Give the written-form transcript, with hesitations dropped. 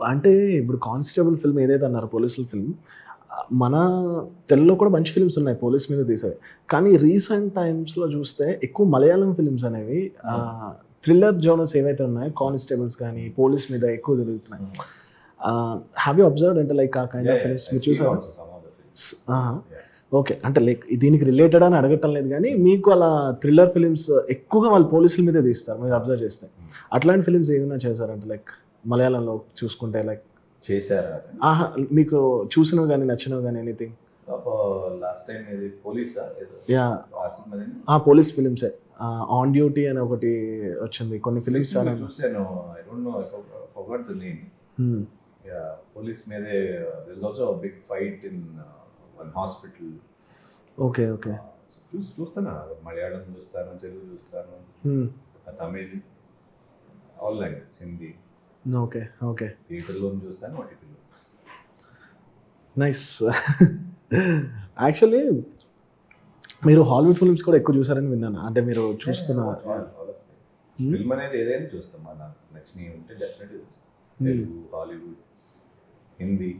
అంటే ఇప్పుడు 'constable' film ఏదైతే అన్నారో పోలీసుల ఫిల్మ్, మన తెలుగులో కూడా మంచి ఫిల్మ్స్ ఉన్నాయి పోలీస్ మీద తీసేవి. కానీ రీసెంట్ టైమ్స్‌లో చూస్తే ఎక్కువ మలయాళం ఫిల్మ్స్ అనేవి థ్రిల్లర్ జోనర్స్ ఏవైతే ఉన్నాయో 'కానిస్టేబుల్స్' కానీ, పోలీస్ మీద ఎక్కువ తిరుగుతున్నాయి. హావ్ యూ అబ్జర్వ్డ్ అంటే లైక్ ఆ కైండ్ ఆఫ్ ఫిల్మ్స్ మీరు చూసారా? ఆహా! ఓకే. అంటే లైక్ దీనికి రిలేటెడ్ అని అడగటం లేదు గానీ, మీకు అలా థ్రిల్లర్ ఫిల్మ్స్ ఎక్కువగా వాళ్ళు పోలీసుల మీదే తీస్తారు మీరు అబ్జర్వ్ చేస్తే. అట్లాంటి ఫిల్మ్స్ ఏమైనా చేశారంటే లైక్ మలయాళంలో చూసుకుంటే లైక్ చేశారా? ఆహా! మీకు చూసినవి గాని, నచ్చినవి గాని ఎనీథింగ్? లాస్ట్ టైం ఇది పోలీసా ఏదో యాహ్! ఆ సినిమానే పోలీస్ ఫిల్మ్సే. 'ఆన్ డ్యూటీ' అని ఒకటి వచ్చింది. కొన్ని ఫిల్మ్స్ చాలా చూసాను. I don't know, I forgot the name. Hmm. Yeah, police మీదే there is also big fight in one hospital. Okay. Okay. చూస్తాను, మలయాళం చూస్తాను, తెలుగు చూస్తాను, hmm. Tamil, all language, Hindi. Okay. Okay. థియేటర్లో చూస్తాను, ఓటీటీలో చూస్తాను. నైస్. యాక్చువల్లీ మీరు హాలీవుడ్ ఫిల్మ్స్ కూడా ఎక్కువ చూసారని విన్నాను. అంటే మీరు చూస్తున్న ఫిల్మ్ అనేది ఏదైనా చూస్తాం, నాకు నచ్చినవి ఉంటే డెఫినెట్గా చూస్తాం. తెలుగు, హాలీవుడ్, హిందీ.